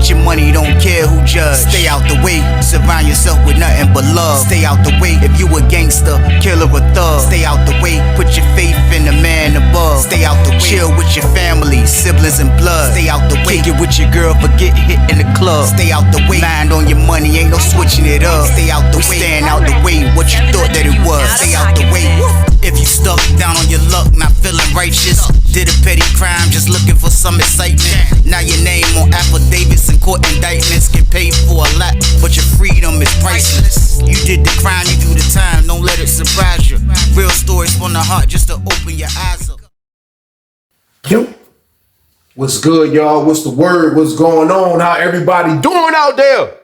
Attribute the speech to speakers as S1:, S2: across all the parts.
S1: Get your money, don't care who judge. Stay out the way, surround yourself with nothing but love. Stay out the way, if you a gangster, killer or thug. Stay out the way, put your faith in the man above. Stay out the way, chill with your family, siblings and blood. Stay out the way, kick it with your girl, forget hit in the club. Stay out the way, mind on your money, ain't no switching it up. Stay out the way, stand out the way, what you thought that it was. Stay out the way. If you stuck down on your luck, not feeling righteous, did a petty crime, just looking for some excitement. Now your name on affidavits and court indictments, get paid for a lot, but your freedom is priceless. You did the crime, you do the time, don't let it surprise you. Real stories from the heart, just to open your eyes up.
S2: Yo, what's good, y'all? What's the word? What's going on? How everybody doing out there?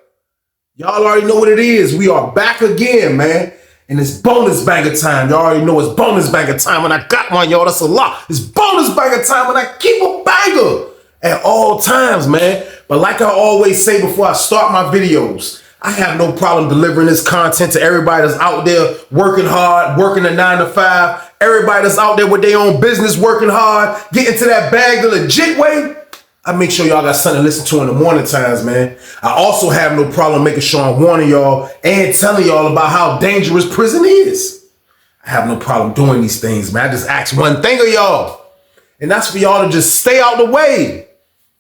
S2: Y'all already know what it is. We are back again, man. And it's bonus banger time. Y'all already know it's bonus banger time. When I got one, y'all, that's a lot. It's bonus banger time when I keep a banger at all times, man. But like I always say before I start my videos, I have no problem delivering this content to everybody that's out there working hard, working a 9 to 5. Everybody that's out there with their own business, working hard, getting to that bag the legit way. I make sure y'all got something to listen to in the morning times, man. I also have no problem making sure I'm warning y'all and telling y'all about how dangerous prison is. I have no problem doing these things, man. I just ask one thing of y'all, and that's for y'all to just stay out the way.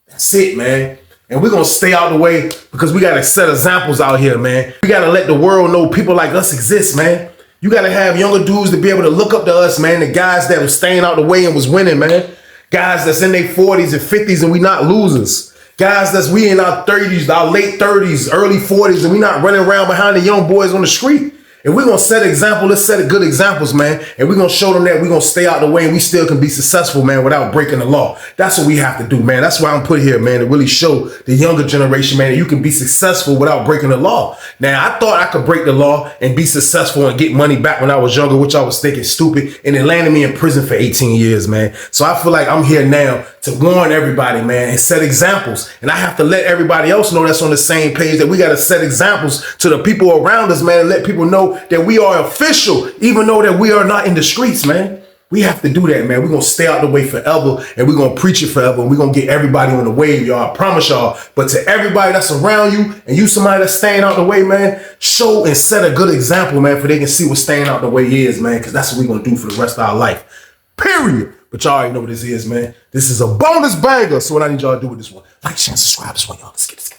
S2: That's it, man. And we're going to stay out the way because we got to set examples out here, man. We got to let the world know people like us exist, man. You got to have younger dudes to be able to look up to us, man. The guys that were staying out the way and was winning, man. Guys that's in their 40s and 50s and we not losers. Guys that's we in our 30s, our late 30s, early 40s, and we not running around behind the young boys on the street. And we're going to set an example. Let's set good examples, man. And we're going to show them that we're going to stay out the way and we still can be successful, man, without breaking the law. That's what we have to do, man. That's why I'm put here, man, to really show the younger generation, man, that you can be successful without breaking the law. Now, I thought I could break the law and be successful and get money back when I was younger, which I was thinking stupid, and it landed me in prison for 18 years, man. So I feel like I'm here now to warn everybody, man, and set examples. And I have to let everybody else know that's on the same page, that we got to set examples to the people around us, man, and let people know that we are official, even though that we are not in the streets, man. We have to do that, man. We're going to stay out the way forever, and we're going to preach it forever, and we're going to get everybody on the wave, y'all. I promise y'all. But to everybody that's around you, and you somebody that's staying out the way, man, show and set a good example, man, for they can see what staying out the way is, man, because that's what we're going to do for the rest of our life. Period. But y'all already know what this is, man. This is a bonus banger. So what I need y'all to do with this one, like, share, and subscribe. This one, y'all. Let's get this.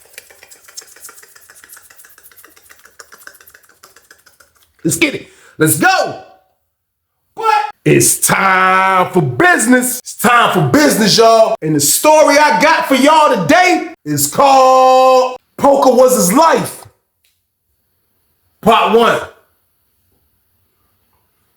S2: Let's get it. Let's go. But it's time for business. It's time for business, y'all. And the story I got for y'all today is called Poker Was His Life. Part 1.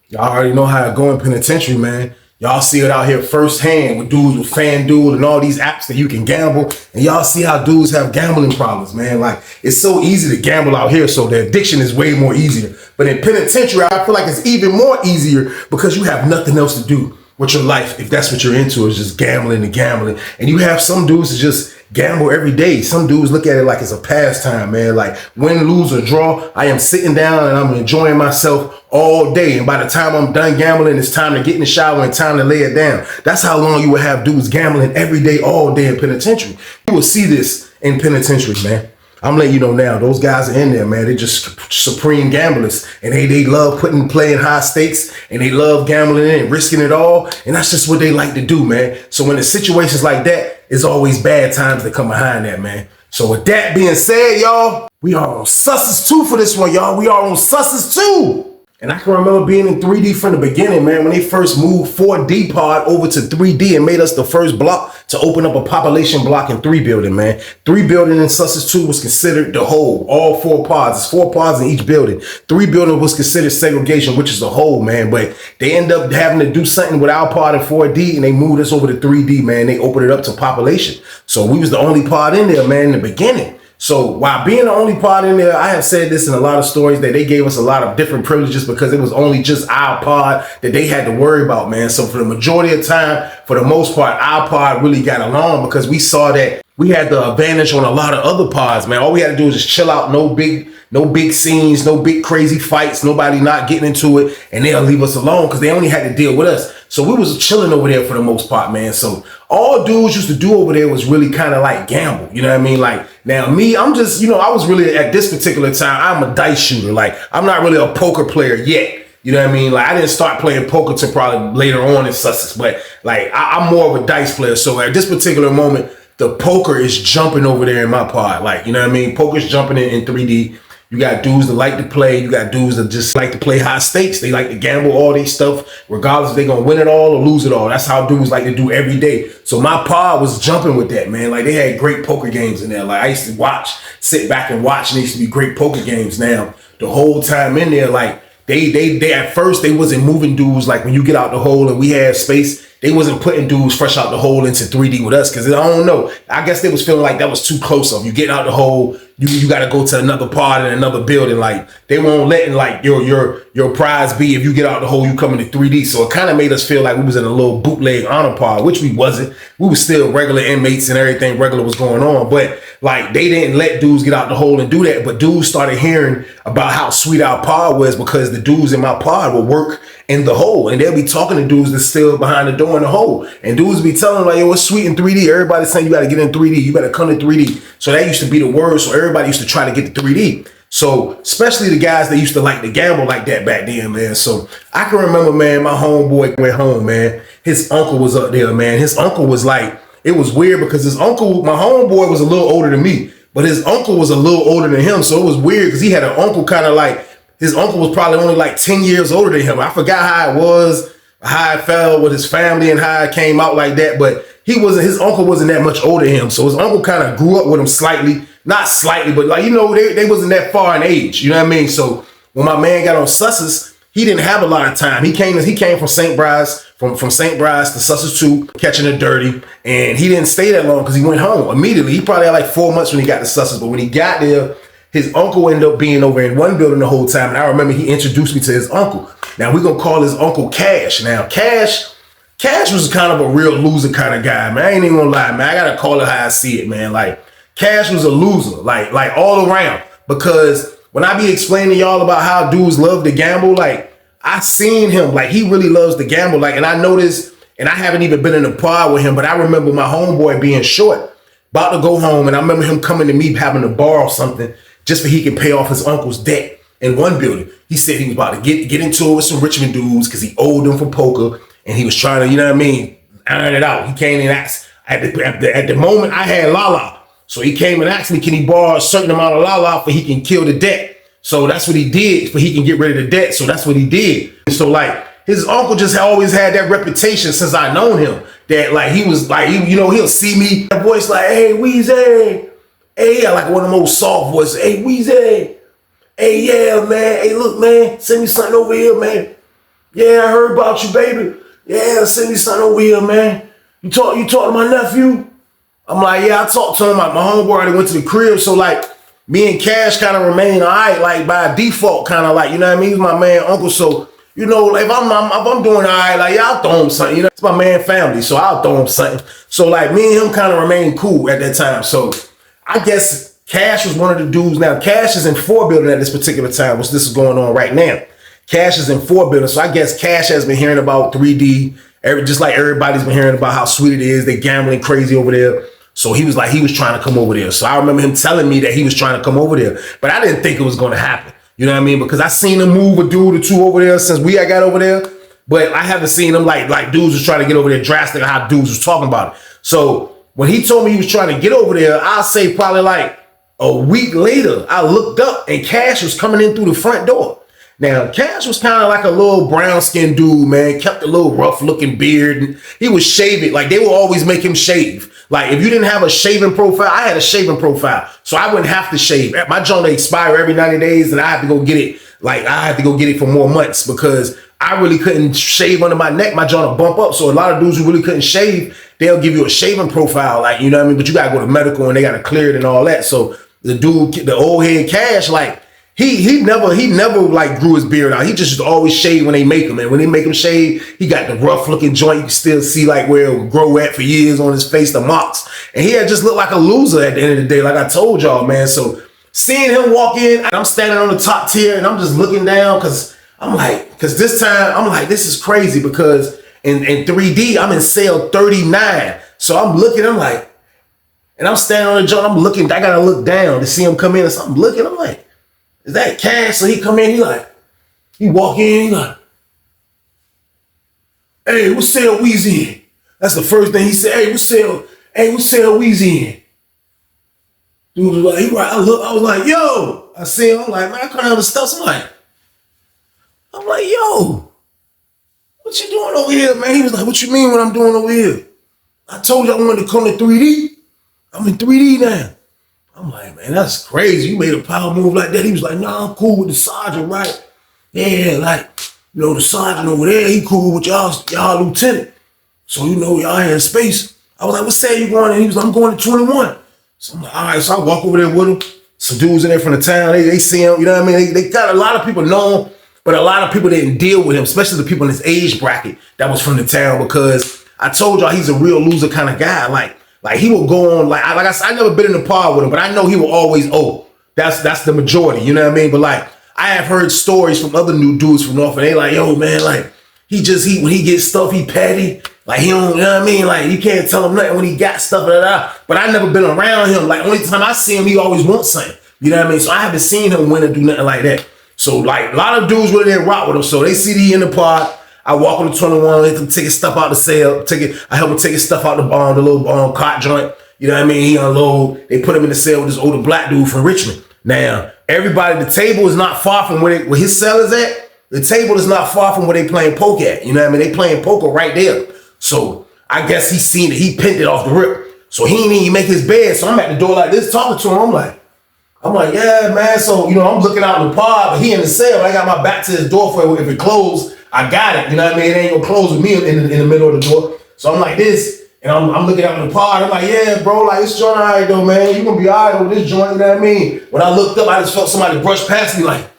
S2: Y'all already know how it go in penitentiary, man. Y'all see it out here firsthand with dudes with FanDuel and all these apps that you can gamble. And y'all see how dudes have gambling problems, man. Like, it's so easy to gamble out here, so the addiction is way more easier. But in penitentiary, I feel like it's even more easier because you have nothing else to do with your life. If that's what you're into, is just gambling and gambling. And you have some dudes that just gamble every day. Some dudes look at it like it's a pastime, man. Like, win, lose, or draw, I am sitting down and I'm enjoying myself all day. And by the time I'm done gambling, it's time to get in the shower and time to lay it down. That's how long you will have dudes gambling every day, all day in penitentiary. You will see this in penitentiary, man. I'm letting you know now, those guys are in there, man. They're just supreme gamblers. And they love playing high stakes, and they love gambling and risking it all. And that's just what they like to do, man. So when the situations like that, it's always bad times that come behind that, man. So with that being said, y'all, we are on Susses 2 for this one, y'all. We are on Susses 2. And I can remember being in 3D from the beginning, man, when they first moved 4D pod over to 3D and made us the first block to open up a population block in 3 building, man. 3 building in Susses 2 was considered the whole, all 4 pods. It's 4 pods in each building. 3 building was considered segregation, which is the whole, man. But they end up having to do something with our pod in 4D, and they moved us over to 3D, man. They opened it up to population. So we was the only pod in there, man, in the beginning. So while being the only pod in there, I have said this in a lot of stories that they gave us a lot of different privileges because it was only just our pod that they had to worry about, man. So for the majority of time, for the most part, our pod really got along because we saw that we had the advantage on a lot of other pods, man. All we had to do was just chill out, no big scenes, no big crazy fights, nobody not getting into it, and they'll leave us alone because they only had to deal with us. So we was chilling over there for the most part, man. So all dudes used to do over there was really kind of like gamble. You know what I mean? Like now me, I'm just, I was really at this particular time, I'm a dice shooter. Like I'm not really a poker player yet. You know what I mean? Like I didn't start playing poker till probably later on in Sussex, but like I'm more of a dice player. So at this particular moment, the poker is jumping over there in my pod. Like, you know what I mean? Poker's jumping in 3D. You got dudes that like to play. You got dudes that just like to play high stakes. They like to gamble all these stuff, regardless if they're going to win it all or lose it all. That's how dudes like to do every day. So my pod was jumping with that, man. Like they had great poker games in there. Like I used to sit back and watch, and they used to be great poker games. Now, the whole time in there, like, they at first they wasn't moving dudes like when you get out the hole and we had space, they wasn't putting dudes fresh out the hole into 3D with us because I don't know. I guess they was feeling like that was too close of you getting out the hole. You got to go to another pod in another building. Like they won't letting like your prize be if you get out the hole you come into 3D. So it kind of made us feel like we was in a little bootleg honor pod, which we wasn't. We was still regular inmates and everything regular was going on. But like they didn't let dudes get out the hole and do that. But dudes started hearing about how sweet our pod was because the dudes in my pod would work in the hole and they'll be talking to dudes that's still behind the door in the hole. And dudes be telling them like, yo, it's sweet in 3D. Everybody's saying you got to get in 3D. You better come to 3D. So that used to be the word. So everybody used to try to get to 3D. So especially the guys that used to like to gamble like that back then, man. So I can remember, man, my homeboy went home, man. His uncle was up there, man. His uncle was like, it was weird because his uncle, my homeboy was a little older than me, but his uncle was a little older than him. So it was weird because he had an uncle kind of like, his uncle was probably only like 10 years older than him. I forgot how it was, how it fell with his family and how it came out like that. But his uncle wasn't that much older than him. So his uncle kind of grew up with him slightly, not slightly, but like, they wasn't that far in age. You know what I mean? So when my man got on Sussex, he didn't have a lot of time. He came from St. Bride's, from St. Bride's to Sussex 2, catching it dirty. And he didn't stay that long because he went home immediately. He probably had like 4 months when he got to Sussex. But when he got there, his uncle ended up being over in one building the whole time. And I remember he introduced me to his uncle. Now we're going to call his uncle Cash. Now Cash was kind of a real loser kind of guy, man. I ain't even gonna lie, man. I got to call it how I see it, man. Like Cash was a loser, like all around. Because when I be explaining to y'all about how dudes love to gamble, like I seen him, like he really loves to gamble. Like, and I noticed, and I haven't even been in a pod with him, but I remember my homeboy being short, about to go home. And I remember him coming to me having to borrow something just so he could pay off his uncle's debt in one building. He said he was about to get into it with some Richmond dudes because he owed them for poker. And he was trying to, you know what I mean, iron it out. He came and asked, at the moment I had Lala. So he came and asked me, can he borrow a certain amount of Lala for he can kill the debt? So that's what he did, for he can get rid of the debt. So that's what he did. So like his uncle just always had that reputation since I known him. That like he was like, he'll see me, that voice like, hey, Weezy. Hey, I like one of them old soft voices. Hey, Weezy. Hey, yeah, man. Hey, look, man, send me something over here, man. Yeah, I heard about you, baby. Yeah, send me something over here, man. You talk to my nephew? I'm like, yeah, I talked to him. My homeboy already went to the crib. So like me and Cash kind of remain all right, like by default, kind of like, you know what I mean? He's my man, uncle. So, like if I'm doing all right, like, yeah, I'll throw him something. It's my man family. So I'll throw him something. So like me and him kind of remained cool at that time. So I guess Cash was one of the dudes. Now Cash is in 4 building at this particular time, which this is going on right now. Cash is in 4 building. So I guess Cash has been hearing about 3D, just like everybody's been hearing about how sweet it is. They gambling crazy over there. So he was trying to come over there. So I remember him telling me that he was trying to come over there, but I didn't think it was going to happen. You know what I mean? Because I seen him move a dude or two over there since we got over there, but I haven't seen him like dudes was trying to get over there drastic, how dudes was talking about it. So when he told me he was trying to get over there, I'll say probably like a week later, I looked up and Cash was coming in through the front door. Now, Cash was kind of like a little brown-skinned dude, man. Kept a little rough-looking beard. And he was shaving. Like, they would always make him shave. Like, if you didn't have a shaving profile, I had a shaving profile. So I wouldn't have to shave. My joint expire every 90 days, and I have to go get it. Like, I had to go get it for more months because I really couldn't shave under my neck. My joint would bump up. So a lot of dudes who really couldn't shave, they'll give you a shaving profile. Like, you know what I mean? But you got to go to medical, and they got to clear it and all that. So the dude, the old head Cash, like, He never like grew his beard out. He just always shave when they make him. And when they make him shave, he got the rough looking joint. You can still see like where it would grow at for years on his face, the marks. And he had just looked like a loser at the end of the day, like I told y'all, man. So seeing him walk in, I'm standing on the top tier and I'm just looking down because this time I'm like, this is crazy because in 3D, I'm in cell 39. So I'm looking, I'm like, and I'm standing on the joint, I'm looking, I gotta look down to see him come in. So I'm looking, I'm like, is that Cash? So he come in, he walk in, he like, hey, what cell Weezy in? That's the first thing he said. Hey, what cell Weezy in? Dude was like, I was like, yo. I see him, I'm like, man, I couldn't understand. So I'm like, yo, what you doing over here, man? He was like, what you mean what I'm doing over here? I told you I wanted to come to 3D. I'm in 3D now. I'm like, man, that's crazy. You made a power move like that. He was like, nah, I'm cool with the sergeant, right? Yeah, like, you know, the sergeant over there, he cool with y'all lieutenant. So, you know, y'all had space. I was like, what cell you going in? He was like, I'm going to 21. So I'm like, all right, so I walk over there with him. Some dudes in there from the town, they see him, you know what I mean? They got a lot of people know him, but a lot of people didn't deal with him, especially the people in his age bracket that was from the town, because I told y'all he's a real loser kind of guy. Like he will go on, like I said, I never been in the par with him, but I know he will always owe. That's the majority, you know what I mean? But like, I have heard stories from other new dudes from North, and they like, yo, man, like, when he gets stuff, he petty. Like, he don't, you know what I mean? Like, you can't tell him nothing when he got stuff, but I never been around him. Like, only time I see him, he always wants something. You know what I mean? So I haven't seen him win or do nothing like that. So, like, a lot of dudes were there rock with him. So they see he in the pod. I walk on the 21, let him take his stuff out the sale. I help him take his stuff out the little cot joint. You know what I mean? He unload. They put him in the cell with this older black dude from Richmond. Now, everybody, the table is not far from where his cell is at. The table is not far from where they playing poker at. You know what I mean? They playing poker right there. So I guess he seen it. He pinned it off the rip. So he didn't even make his bed. So I'm at the door like this talking to him. I'm like, yeah, man. So, you know, I'm looking out in the pod, but he in the cell. I got my back to his door for if it closed, I got it. You know what I mean? It ain't gonna close with me in the middle of the door. So I'm like this, and I'm looking out in the pod. I'm like, yeah, bro, like, it's joint all right though, man. You gonna be all right with this joint, you know what I mean? When I looked up, I just felt somebody brush past me, like,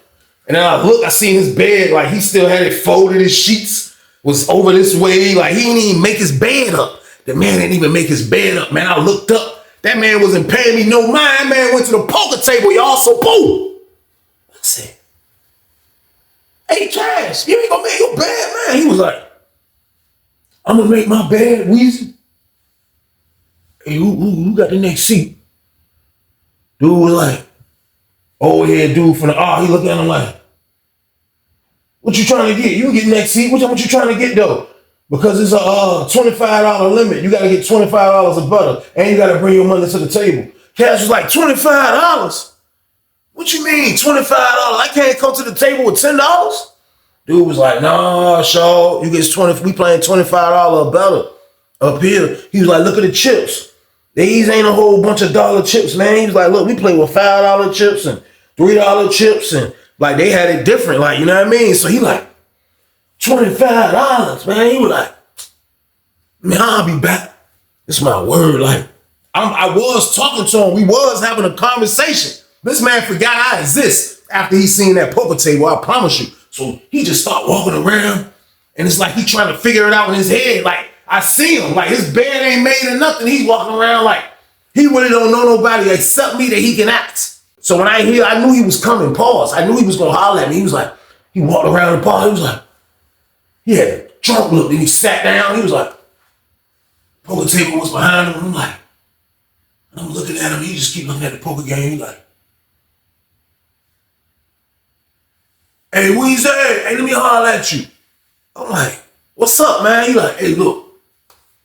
S2: and then I seen his bed, like, he still had it folded, his sheets was over this way, like, he didn't even make his bed up. The man didn't even make his bed up, man. I looked up, that man wasn't paying me no mind, man. Went to the poker table, y'all, so boom. I said, hey, Cash, you ain't gonna make your bed, man. He was like, I'm gonna make my bed, Weezy. Hey, who got the next seat? Dude was like, old head dude from the he looked at him like, what you trying to get? You can get next seat. What you trying to get though? Because it's a $25 limit. You gotta get $25 of butter, and you gotta bring your money to the table. Cash was like, $25? What you mean, $25? I can't come to the table with $10? Dude was like, nah, Shaw, you get 20. We playing $25 better up here. He was like, look at the chips. These ain't a whole bunch of dollar chips, man. He was like, look, we play with $5 chips and $3 chips, and like they had it different, like, you know what I mean? So he like, $25, man. He was like, man, I'll be back. It's my word. Like, I was talking to him. We was having a conversation. This man forgot I exist after he seen that poker table, I promise you. So he just started walking around, and it's like he trying to figure it out in his head. Like, I see him, like his bed ain't made of nothing. He's walking around like he really don't know nobody except me that he can ask. So when I knew he was coming, pause. I knew he was gonna holler at me. He was like, he walked around the bar, he was like, he had a drunk look, then he sat down, he was like, poker table was behind him. I'm like, I'm looking at him, he just keep looking at the poker game, he's like, hey, Weezy, hey, let me holler at you. I'm like, what's up, man? He like, hey, look,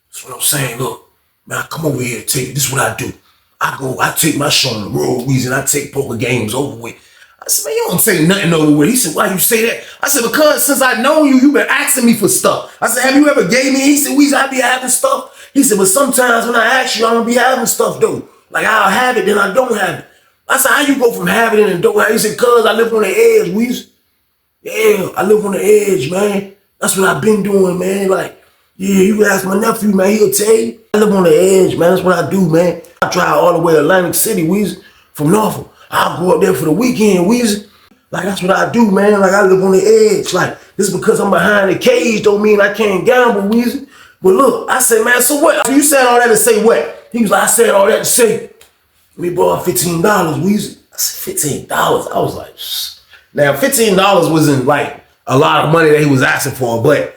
S2: that's what I'm saying, look, man, come over here and take it. This is what I do. I take my show on the road, Weezy, and I take poker games over with. I said, man, you don't take nothing over with. He said, why you say that? I said, because since I know you, you've been asking me for stuff. I said, have you ever gave me? He said, Weezy, I be having stuff. He said, but sometimes when I ask you, I don't be having stuff, though. Like, I'll have it, then I don't have it. I said, how you go from having it and don't have it? He said, cuz I live on the edge, Weezy. Yeah, I live on the edge, man. That's what I've been doing, man. Like, yeah, you ask my nephew, man, he'll tell you. I live on the edge, man. That's what I do, man. I drive all the way to Atlantic City, Weezy, from Norfolk. I'll go up there for the weekend, Weezy. Like, that's what I do, man. Like, I live on the edge. Like, this because I'm behind the cage don't mean I can't gamble, Weezy. But look, I said, man, so what? So you said all that to say what? He was like, I said all that to say, let me borrow $15, Weezy. I said, $15? I was like, shh. Now, $15 wasn't like a lot of money that he was asking for, but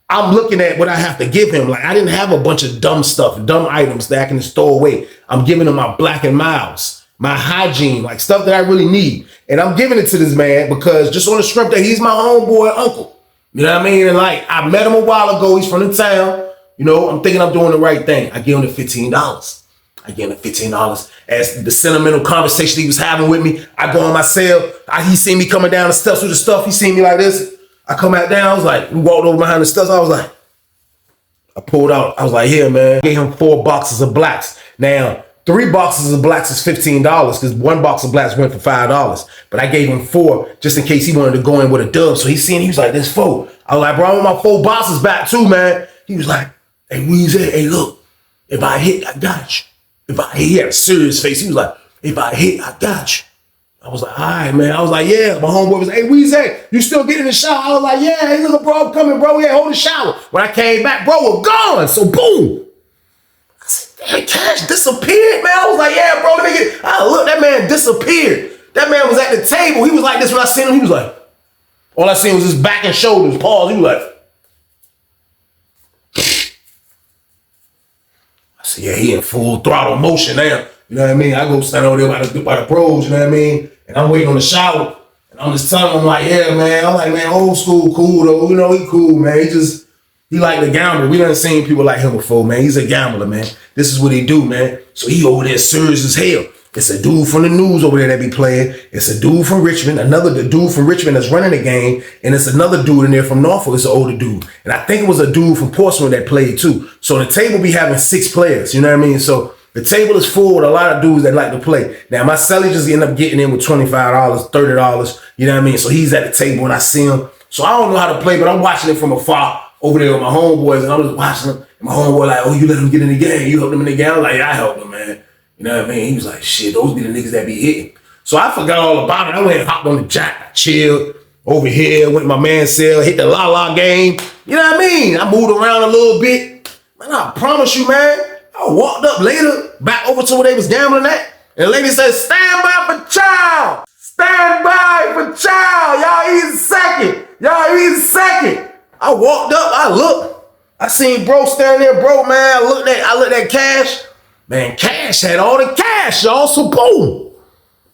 S2: I'm looking at what I have to give him. Like, I didn't have a bunch of dumb stuff, dumb items that I can throw away. I'm giving him my Black and Miles, my hygiene, like stuff that I really need. And I'm giving it to this man because just on the strength that he's my homeboy uncle. You know what I mean? And like, I met him a while ago. He's from the town. You know, I'm thinking I'm doing the right thing. I give him the $15. I gave him $15 as the sentimental conversation he was having with me. I go on my cell. He seen me coming down the steps with the stuff. He seen me like this. I come back down. I was like, we walked over behind the steps. I was like, I pulled out. I was like, here, man. I gave him 4 boxes of blacks. Now, 3 boxes of blacks is $15 because 1 box of blacks went for $5. But I gave him 4 just in case he wanted to go in with a dub. So he seen, he was like, this 4. I was like, bro, I want my 4 boxes back too, man. He was like, hey, Weezy, hey, look, if I hit, I got you. He had a serious face. He was like, if I hit, I got you. I was like, all right, man. I was like, yeah. My homeboy was like, hey, Weezy, you still getting in the shower? I was like, yeah, hey, look, bro, I'm coming, bro. Yeah, hold the shower. When I came back, bro, was gone. So boom. I said, damn, Cash disappeared, man. I was like, yeah, bro, let me get. Look, that man disappeared. That man was at the table. He was like this when I seen him. He was like, all I seen was his back and shoulders, pause. He was like, I said, yeah, he in full throttle motion now. You know what I mean? I go stand over there by the pros, you know what I mean? And I'm waiting on the shower. And I'm just telling him, I'm like, yeah, man. I'm like, man, old school cool, though. You know, he cool, man. He like to gamble. We done seen people like him before, man. He's a gambler, man. This is what he do, man. So he over there serious as hell. It's a dude from the news over there that be playing. It's a dude from Richmond, the dude from Richmond that's running the game, and it's another dude in there from Norfolk. It's an older dude. And I think it was a dude from Portsmouth that played too. So the table be having 6 players, you know what I mean? So the table is full with a lot of dudes that like to play. Now, my celly just end up getting in with $25, $30, you know what I mean? So he's at the table and I see him. So I don't know how to play, but I'm watching it from afar over there with my homeboys, and I'm just watching him. And my homeboy like, oh, you let him get in the game. You helped him in the game. I'm like, yeah, I helped him, man. You know what I mean? He was like, shit, those be the niggas that be hitting. So I forgot all about it. I went and hopped on the jack, I chilled over here, went to my man's cell, hit the la-la game. You know what I mean? I moved around a little bit. Man, I promise you, man, I walked up later, back over to where they was gambling at, and the lady said, stand by for child. Stand by for child. Y'all easy second. Y'all easy second. I walked up, I looked. I seen bro standing there, bro, man. I looked at Cash. Man, Cash had all the cash, y'all, so boom.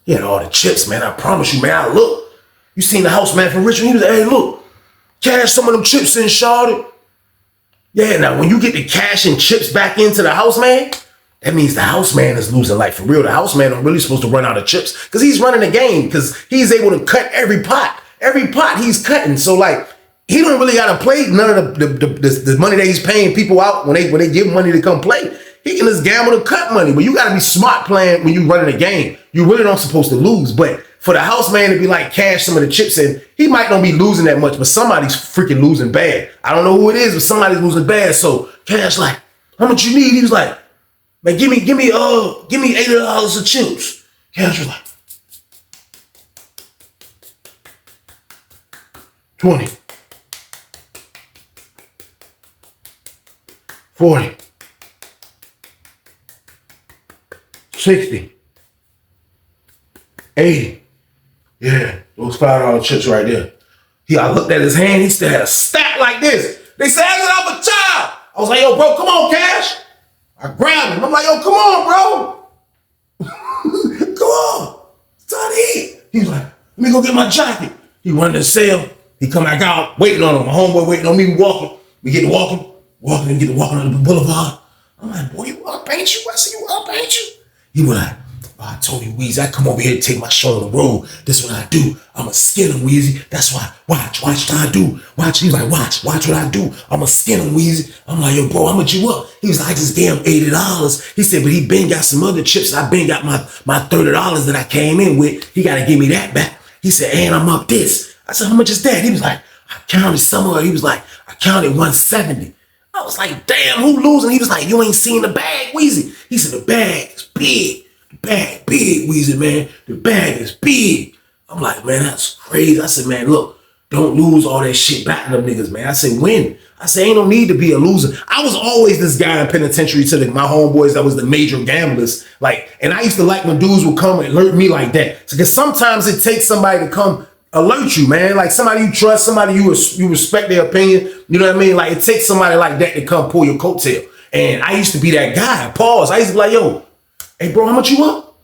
S2: He had all the chips, man. I promise you, man. I look. You seen the house man from Richmond? He was like, hey, look. Cash some of them chips in, shawty. Yeah, now when you get the cash and chips back into the house man, that means the house man is losing life for real. The house man is really supposed to run out of chips because he's running the game because he's able to cut every pot. Every pot he's cutting. So, like, he don't really got to play none of the money that he's paying people out when they give money to come play. He can just gamble to cut money, but you got to be smart playing when you running a game. You really don't supposed to lose, but for the house man to be like cash some of the chips in, he might not be losing that much, but somebody's freaking losing bad. I don't know who it is, but somebody's losing bad. So Cash like, how much you need? He was like, man, give me $80 of chips. Cash was like, 20, 40. 60, 80. Yeah, those $5 chips right there. I looked at his hand, he still had a stack like this. They said, hang it off a child. I was like, yo, bro, come on, Cash. I grabbed him. I'm like, yo, come on, bro. Come on. It's time to eat. He was like, let me go get my jacket. He went to the cell. He come back out, waiting on him. My homeboy waiting on me, walking. We get to walking and get to walking on the boulevard. I'm like, boy, you up, ain't you? I said, you up, ain't you? He was like, I told you, Weezy, I come over here to take my show on the road. This is what I do. I'ma skin him, Weezy. That's why. Watch what I do. Watch. He was like, watch what I do. I'ma skin him, Weezy. I'm like, yo, bro, how much you up? He was like, I just gave him $80. He said, but he been got some other chips. I been got my $30 that I came in with. He gotta give me that back. He said, and I'm up this. I said, how much is that? He was like, I counted some of it. He was like, I counted 170. I was like, damn, who losing? He was like, you ain't seen the bag, Weezy. He said, the bag is big. The bag big, Weezy, man. The bag is big. I'm like, man, that's crazy. I said, man, look, don't lose all that shit back to them niggas, man. I said, win. I said, ain't no need to be a loser. I was always this guy in penitentiary to my homeboys that was the major gamblers. Like, and I used to like when dudes would come and alert me like that. So, because sometimes it takes somebody to come alert you, man. Like somebody you trust, somebody you respect their opinion. You know what I mean? Like it takes somebody like that to come pull your coattail. And I used to be that guy. Pause. I used to be like, yo, hey bro, how much you up?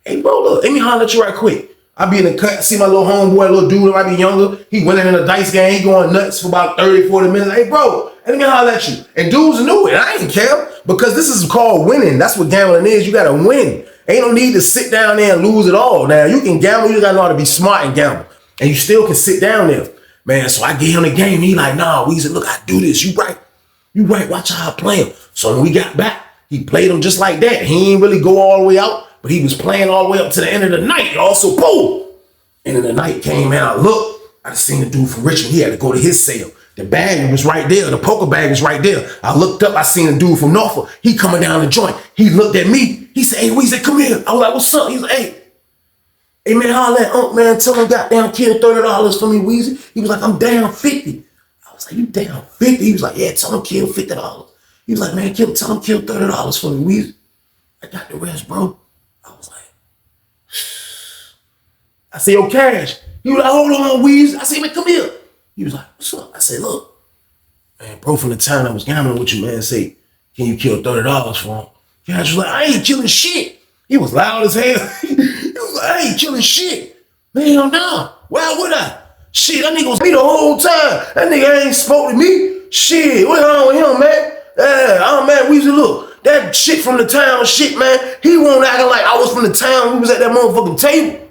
S2: Hey bro, look, let me holler at you right quick. I be in the cut, see my little homeboy, little dude that might be younger. He winning in a dice game, he going nuts for about 30, 40 minutes. Hey bro, let me holler at you. And dudes knew it. I didn't care because this is called winning. That's what gambling is. You gotta win. Ain't no need to sit down there and lose it all. Now you can gamble, you gotta know how to be smart and gamble. And you still can sit down there. Man, so I gave him the game. He like, nah, Weezy, look, I do this. You right. You right. Watch how I play him. So when we got back, he played him just like that. He ain't really go all the way out, but he was playing all the way up to the end of the night. Also, boom. End of the night came, man. I looked. I seen the dude from Richmond. He had to go to his sale. The bag was right there. The poker bag was right there. I looked up. I seen a dude from Norfolk. He coming down the joint. He looked at me. He said, hey, Weezy, come here. I was like, what's up? He's like, hey, man, holla at Unc, man. Tell him goddamn kid $30 for me, Weezy. He was like, I'm down 50. I was like, you down 50? He was like, yeah, tell him kill $50. He was like, man, tell him kill $30 for me, Weezy. I got the rest, bro. I was like, I said, yo, Cash. He was like, hold on, Weezy. I said, man, come here. He was like, what's up? I said, look, man, bro, from the time I was gambling with you, man, say, can you kill $30 for him? Cash was like, I ain't killing shit. He was loud as hell. He was like, I ain't killing shit. Man, hell no. Why would I? Shit, that nigga was me the whole time. That nigga ain't spoke to me. Shit, what's wrong with him, man? Oh, man, Weezy, look, that shit from the town shit, man, he won't act like I was from the town. We was at that motherfucking table.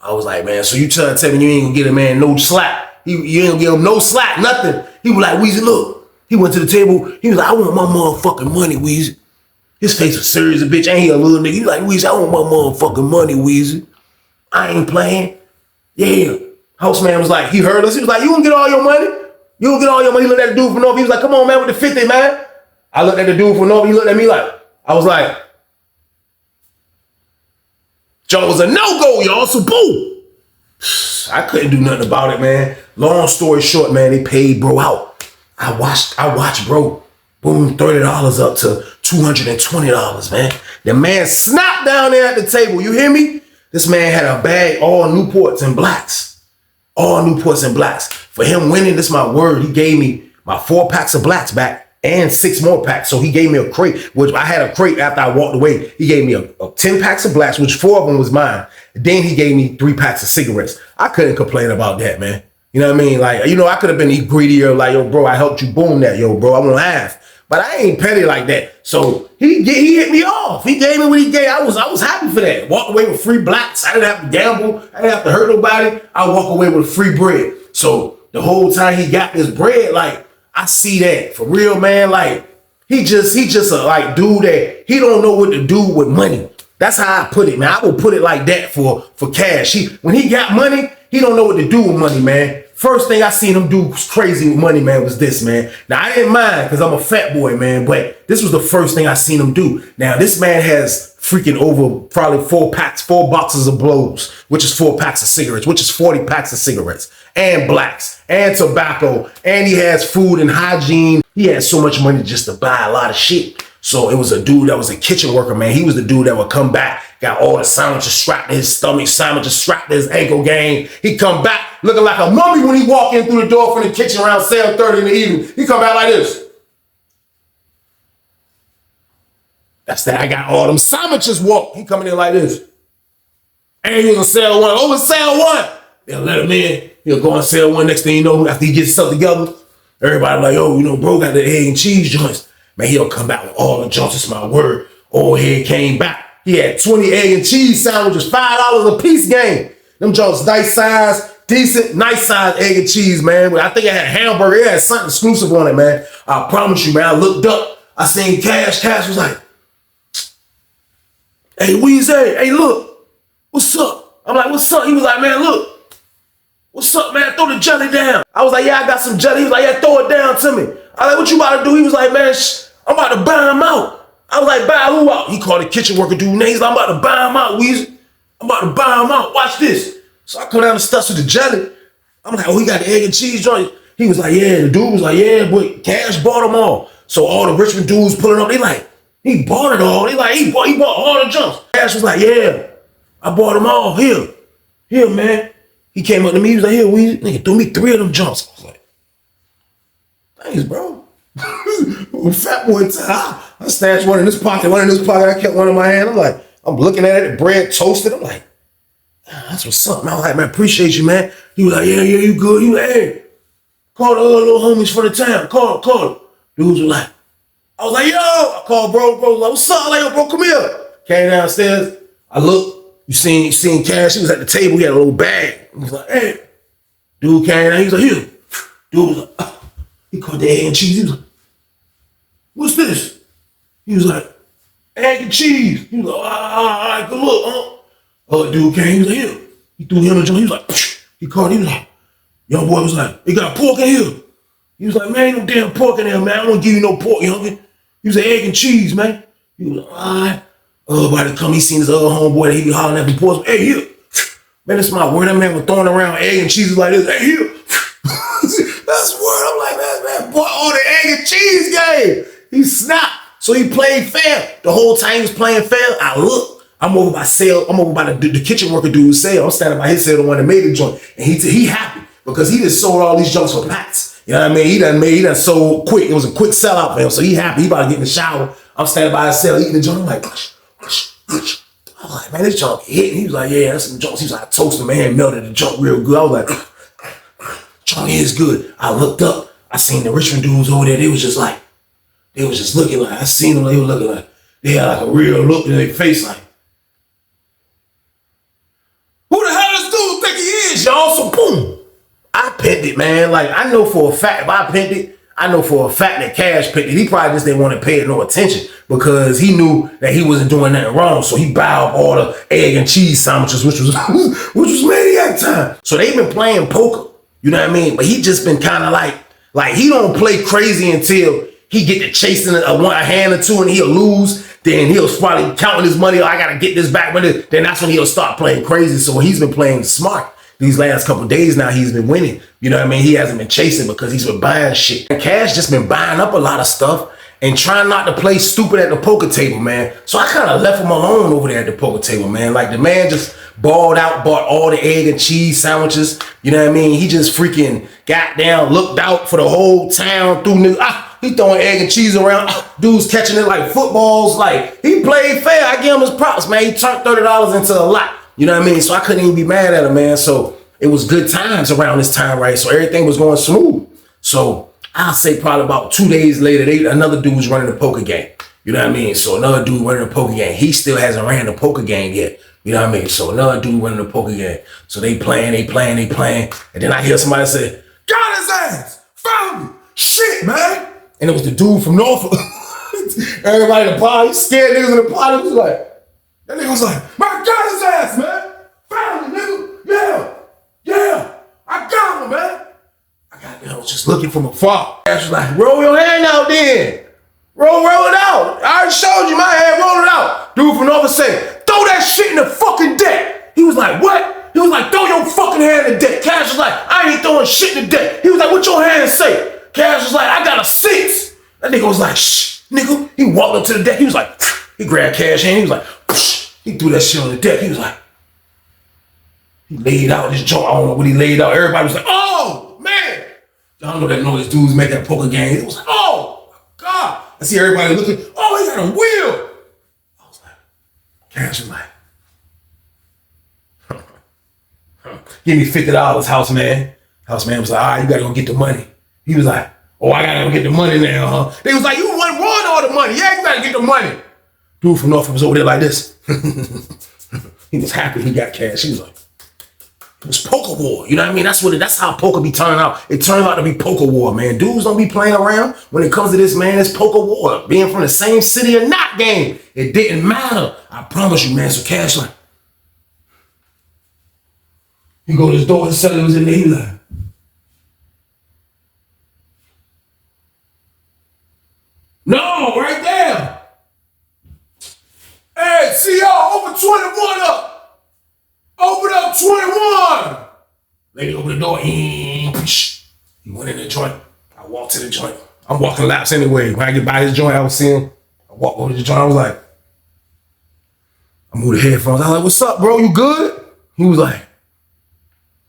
S2: I was like, man, so you trying to tell me you ain't gonna get a man no slack. You ain't gonna give him no slack, nothing. He was like, Weezy, look. He went to the table. He was like, I want my motherfucking money, Weezy. His face was serious as a bitch. Ain't he a little nigga? He was like, Weezy, I want my motherfucking money, Weezy. I ain't playing. Yeah. Houseman was like, he heard us. He was like, you gonna get all your money? You gonna get all your money? He looked at the dude from North. He was like, come on, man, with the 50, man. I looked at the dude from North. He looked at me like, I was like, Joe was a no-go, y'all. So boom. I couldn't do nothing about it, man. Long story short, man, they paid bro out. I watched bro, boom, $30 up to $220, man. The man snapped down there at the table. You hear me? This man had a bag, all Newports and blacks. All Newports and blacks. For him winning, this is my word, he gave me my 4 packs of blacks back and 6 more packs. So he gave me a crate, which I had a crate after I walked away. He gave me a 10 packs of blacks, which 4 of them was mine. Then he gave me 3 packs of cigarettes. I couldn't complain about that, man. You know what I mean? Like, you know, I could have been greedier, like, yo, bro, I helped you boom that, yo, bro, I won't half. But I ain't petty like that. So he hit me off. He gave me what he gave. I was happy for that. Walked away with free blacks. I didn't have to gamble. I didn't have to hurt nobody. I walk away with free bread. So the whole time he got this bread, like, I see that for real, man. Like, he just a like dude that he don't know what to do with money. That's how I put it, man. I will put it like that for cash. When he got money, he don't know what to do with money, man. First thing I seen him do crazy with money, man, was this, man. Now, I didn't mind because I'm a fat boy, man, but this was the first thing I seen him do. Now, this man has freaking over probably 4 boxes of blows, which is 4 packs of cigarettes, which is 40 packs of cigarettes, and blacks, and tobacco, and he has food and hygiene. He had so much money just to buy a lot of shit. So it was a dude that was a kitchen worker, man. He was the dude that would come back, got all the sandwiches strapped to his stomach, sandwiches strapped to his ankle game. He come back looking like a mummy when he walk in through the door from the kitchen around 7:30 in the evening. He come back like this. That's that I got all them sandwiches walk. He coming in like this. And he was on sale 1. Over sale 1. They'll let him in. He'll go on sale 1. Next thing you know, after he gets stuff together, everybody like, oh, you know, bro got the egg and cheese joints. Man, he'll come back with all the joints. It's my word. Old head came back. He had 20 egg and cheese sandwiches, $5 a piece game. Them joints nice size, decent, nice size egg and cheese, man. I think it had hamburger. It had something exclusive on it, man. I promise you, man. I looked up. I seen Cash. Cash was like, hey, Weezy, hey, look. What's up? I'm like, what's up? He was like, man, look. What's up, man? Throw the jelly down. I was like, yeah, I got some jelly. He was like, yeah, throw it down to me. I was like, what you about to do? He was like, man, I'm about to buy him out. I was like, buy who out? He called the kitchen worker dude names. I'm about to buy him out, Weezy. I'm about to buy him out. Watch this. So I come down and stuff with the jelly. I'm like, oh, he got the egg and cheese joint. He was like, yeah. The dude was like, yeah, but Cash bought them all. So all the Richmond dudes pulling up, they like, he bought it all. They like, he bought all the jumps. Cash was like, yeah, I bought them all. Here, man. He came up to me, he was like, here, we nigga threw me 3 of them jumps. I was like, thanks, bro. Fat boy time. I stashed one in this pocket, I kept one in my hand. I'm looking at it, the bread toasted. I'm like, that's what's up, man. I was like, man, appreciate you, man. He was like, yeah, you good. He was like, hey, call the other little homies for the town. Call him. Dudes were like, I was like, yo, I called bro was like, what's up? Like, yo, bro, come here. Came downstairs. I looked, you seen Cash, he was at the table, he had a little bag. He was like, hey. Dude came down, he was like, here. Dude was like, he called the egg and cheese. He was like, what's this? He was like, egg and cheese. He was like, all right, good look, huh? Dude came, he was like, here. He threw him a joint. He was like, psh. He called, he was like, young boy was like, he got pork in here. He was like, man, ain't no damn pork in there, man. I don't want to give you no pork, youngin. He was like, egg and cheese, man. He was like, all right. Everybody come, he seen his other homeboy that he be hollering at the boys. Hey, here. Man, that's my word. That man was throwing around egg and cheese like this. Hey, here. That's word. I'm like, man, boy, on the egg and cheese game. He snapped. So he played fair. The whole time he was playing fair, I look. I'm over by the kitchen worker dude's sale. I'm standing by his sale, the one that made the joint. And he happy because he just sold all these junks for packs. You know what I mean? He done sold quick. It was a quick sellout for him. So he happy. He about to get in the shower. I'm standing by his sale eating the joint. I'm like, I'm like, man, this junk hit. He was like, yeah, that's some junks. He was like, I toasted, man, melted the junk real good. I was like, junk is good. I looked up. I seen the Richmond dudes over there. They was just looking like, I seen them. They were looking like, they had like a real look in their face like, who the hell this dude think he is, y'all? So boom, I pinned it, man. Like, I know for a fact, if I pinned it, I know for a fact that Cash picked it. He probably just didn't want to pay it no attention because he knew that he wasn't doing nothing wrong. So he bowed all the egg and cheese sandwiches, which was maniac time. So they've been playing poker, you know what I mean? But he just been kind of like he don't play crazy until he get to chasing a hand or two and he'll lose. Then he'll probably counting his money. Oh, I gotta get this back. Then that's when he'll start playing crazy. So he's been playing smart. These last couple of days now, he's been winning. You know what I mean? He hasn't been chasing because he's been buying shit. And Cash just been buying up a lot of stuff and trying not to play stupid at the poker table, man. So I kind of left him alone over there at the poker table, man. Like, the man just balled out, bought all the egg and cheese sandwiches. You know what I mean? He just freaking got down, looked out for the whole town through he throwing egg and cheese around. Dudes catching it like footballs. Like, he played fair. I give him his props, man. He turned $30 into a lot. You know what I mean? So I couldn't even be mad at him, man. So it was good times around this time, right? So everything was going smooth. So I'll say probably about 2 days later, another dude was running the poker game. You know what I mean? So another dude running the poker game. He still hasn't ran the poker game yet. You know what I mean? So another dude running the poker game. So they playing. And then I hear somebody say, got his ass. Found him. Shit, man. And it was the dude from Norfolk. Everybody in the party, scared niggas in the party. That nigga was like, man, got his ass, man. Found him, nigga. Yeah. I got him, man. I was just looking from afar. Cash was like, roll your hand out then. Roll it out. I already showed you my hand, roll it out. Dude from Norfolk said, throw that shit in the fucking deck. He was like, what? He was like, throw your fucking hand in the deck. Cash was like, I ain't throwing shit in the deck. He was like, what your hand say? Cash was like, I got a 6. That nigga was like, shh, nigga. He walked up to the deck. He was like, he grabbed Cash hand. He was like, psh. He threw that shit on the deck. He was like, he laid out this joint. I don't know what he laid out. Everybody was like, oh, man. Y'all know that noise dudes make that poker game. It was like, oh, God. I see everybody looking, oh, he got a wheel. I was like, Cash was like, give me $50, house man. House man was like, all right, you gotta go get the money. He was like, oh, I gotta go get the money now, huh? They was like, you won all the money. Yeah, you gotta get the money. Dude from Norfolk was over there like this. He was happy he got cash. He was like, it was poker war. You know what I mean? That's how poker be turning out. It turned out to be poker war, man. Dudes don't be playing around. When it comes to this, man, it's poker war. Being from the same city or not game. It didn't matter. I promise you, man. So Cash like, he go to his door, his cellar was in there. He like, no, right there. Hey, see y'all, open 21 up. Open up 21. Lady opened the door. He went in the joint. I walked to the joint. I'm walking laps anyway. When I get by his joint, I was seeing. I walked over to the joint. I was like, I moved the headphones. I was like, what's up, bro? You good? He was like,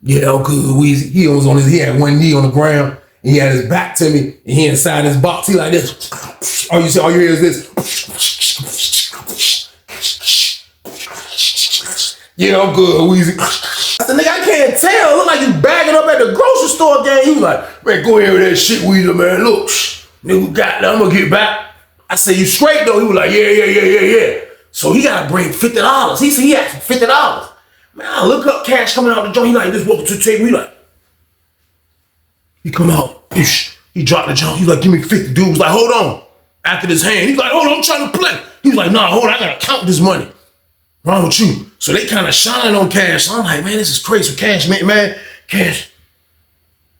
S2: Yeah, I'm good, Weezy. He had one knee on the ground, and he had his back to me, and he inside his box. He like this. All you hear is this. Yeah, I'm good, Weezy. I said, nigga, I can't tell. It look like you bagging up at the grocery store again. He was like, man, go ahead with that shit, Weezy, man. Look, nigga, I'm gonna get back. I said, you straight though? He was like, yeah. So he gotta bring $50. He said he asked for $50. Man, I look up cash coming out the joint. He like, this walk to the table. He like, he come out. He dropped the joint. He's like, give me 50. Dude was like, hold on. After this hand, he's like, hold on, I'm trying to play. He was like, nah, hold on, I gotta count this money. Wrong with you? So they kind of shine on Cash. So I'm like, man, this is crazy. So Cash, man, Cash,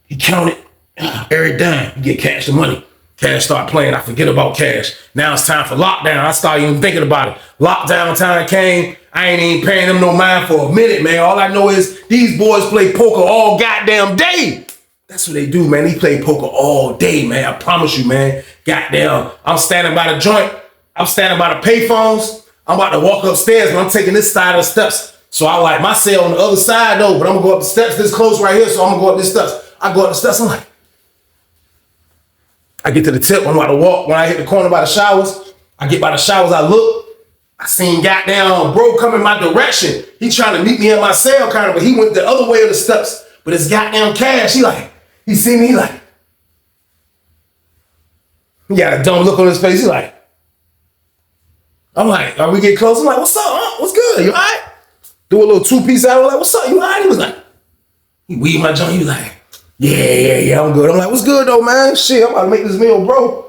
S2: he counted every dime. He get Cash the money. Cash start playing. I forget about Cash. Now it's time for lockdown. I started even thinking about it. Lockdown time came. I ain't even paying them no mind for a minute, man. All I know is these boys play poker all goddamn day. That's what they do, man. They play poker all day, man. I promise you, man. Goddamn, I'm standing by the joint. I'm standing by the payphones. I'm about to walk upstairs, but I'm taking this side of the steps. So I like my cell on the other side, though, but I'm gonna go up the steps this close right here, so I'm gonna go up the steps. I go up the steps, I'm like, I get to the tip, I'm about to walk. When I hit the corner by the showers, I get by the showers, I look, I seen goddamn bro coming my direction. He trying to meet me at my cell kind of, but he went the other way of the steps. But it's goddamn Cash, he see me, he got a dumb look on his face, he like, I'm like, are we getting close? I'm like, what's up, huh? What's good? You all right? Do a little two-piece out. I'm like, what's up? You all right? He was like, he weaved my joint. He was like, yeah, I'm good. I'm like, what's good though, man? Shit, I'm about to make this meal, bro.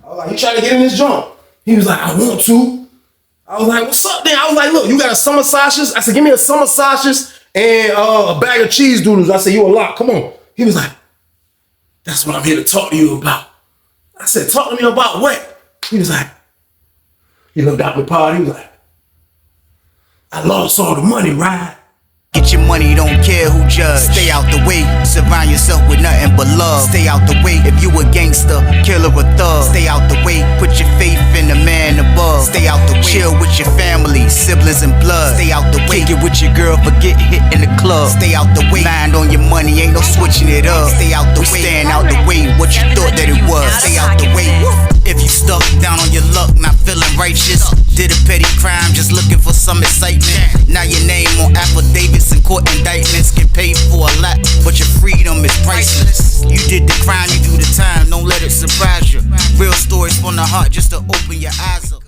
S2: I was like, you trying to get in this joint? He was like, I want to. I was like, what's up then? I was like, look, you got a summer sausage? I said, give me a summer sausage and a bag of cheese doodles. I said, you a lot, come on. He was like, that's what I'm here to talk to you about. I said, talk to me about what? He was like, he looked out the pod, he was like, I lost all the money, right?
S1: Get your money, don't care who judge. Stay out the way, surround yourself with nothing but love. Stay out the way, if you a gangster, killer or thug. Stay out the way, put your faith in the man above. Stay out the way, chill with your family, siblings and blood. Stay out the way, kick it with your girl, forget hit in the club. Stay out the way, mind on your money, ain't no switching it up. Stay out the way, stand out the way, what you thought that it was. Stay out the way, if you stuck down on your luck, not feeling righteous. Did a petty crime, just looking for some excitement. Now your name on affidavits and court indictments. Get paid for a lot, but your freedom is priceless. You did the crime, you do the time, don't let it surprise you. Real stories from the heart, just to open your eyes up.